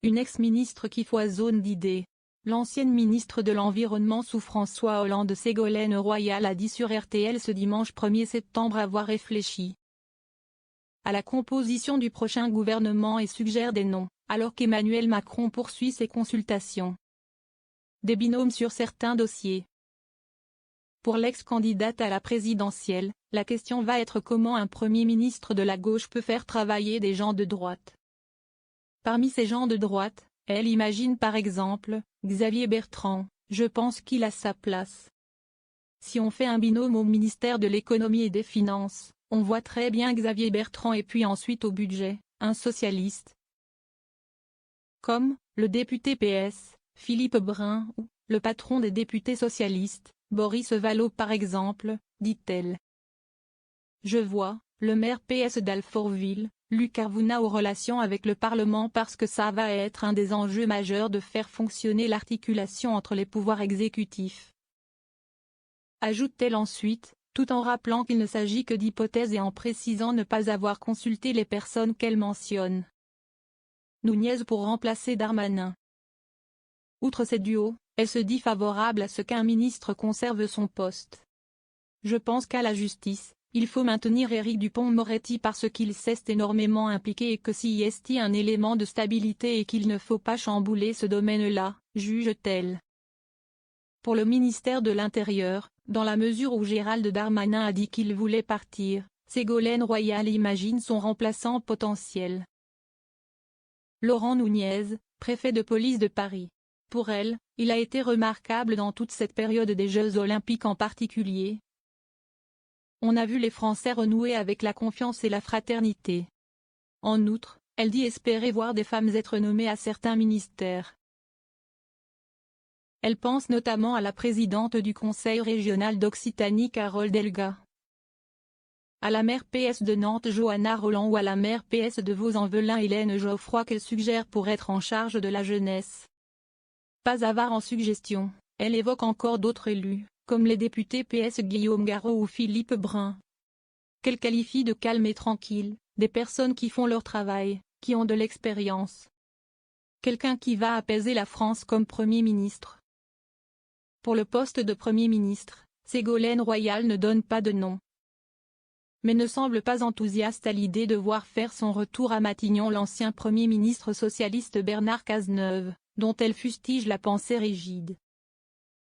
une ex-ministre qui foisonne d'idées. L'ancienne ministre de l'Environnement sous François Hollande, Ségolène Royal, a dit sur RTL ce dimanche 1er septembre avoir réfléchi à la composition du prochain gouvernement et suggère des noms, alors qu'Emmanuel Macron poursuit ses consultations. Des binômes sur certains dossiers. Pour l'ex-candidate à la présidentielle, la question va être comment un Premier ministre de la gauche peut faire travailler des gens de droite. Parmi ces gens de droite, elle imagine par exemple, Xavier Bertrand. Je pense qu'il a sa place. Si on fait un binôme au ministère de l'économie et des finances, on voit très bien Xavier Bertrand et puis ensuite au budget, un socialiste. Comme, le député PS, Philippe Brun, ou, le patron des députés socialistes, Boris Vallaud par exemple, dit-elle. Je vois, le maire PS d'Alfortville, Luc Arvouna aux relations avec le Parlement parce que ça va être un des enjeux majeurs de faire fonctionner l'articulation entre les pouvoirs exécutifs. Ajoute-t-elle ensuite, tout en rappelant qu'il ne s'agit que d'hypothèses et en précisant ne pas avoir consulté les personnes qu'elle mentionne. Nunez pour remplacer Darmanin. Outre ces duos, elle se dit favorable à ce qu'un ministre conserve son poste. Je pense qu'à la justice, il faut maintenir Éric Dupond-Moretti parce qu'il s'est énormément impliqué et que s'y est un élément de stabilité et qu'il ne faut pas chambouler ce domaine-là, juge-t-elle. Pour le ministère de l'Intérieur, dans la mesure où Gérald Darmanin a dit qu'il voulait partir, Ségolène Royal imagine son remplaçant potentiel. Laurent Nunez, préfet de police de Paris. Pour elle, il a été remarquable dans toute cette période des Jeux Olympiques en particulier. On a vu les Français renouer avec la confiance et la fraternité. En outre, elle dit espérer voir des femmes être nommées à certains ministères. Elle pense notamment à la présidente du Conseil régional d'Occitanie Carole Delga, à la maire PS de Nantes Johanna Roland ou à la maire PS de Vaux-en-Velin Hélène Geoffroy qu'elle suggère pour être en charge de la jeunesse. Pas avare en suggestions, elle évoque encore d'autres élus, comme les députés PS Guillaume Garot ou Philippe Brun, qu'elle qualifie de calmes et tranquilles, des personnes qui font leur travail, qui ont de l'expérience. Quelqu'un qui va apaiser la France comme Premier ministre. Pour le poste de Premier ministre, Ségolène Royal ne donne pas de nom, mais ne semble pas enthousiaste à l'idée de voir faire son retour à Matignon l'ancien Premier ministre socialiste Bernard Cazeneuve, dont elle fustige la pensée rigide.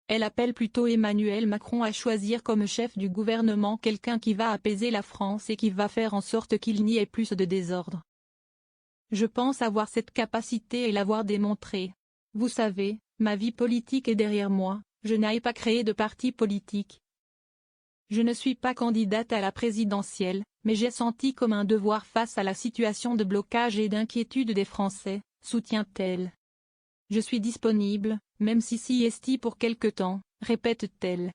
Elle appelle plutôt Emmanuel Macron à choisir comme chef du gouvernement quelqu'un qui va apaiser la France et qui va faire en sorte qu'il n'y ait plus de désordre. Je pense avoir cette capacité et l'avoir démontré. Vous savez, ma vie politique est derrière moi, je n'ai pas créé de parti politique. Je ne suis pas candidate à la présidentielle, mais j'ai senti comme un devoir face à la situation de blocage et d'inquiétude des Français, soutient-elle. Je suis disponible, même si est pour quelque temps, répète-t-elle.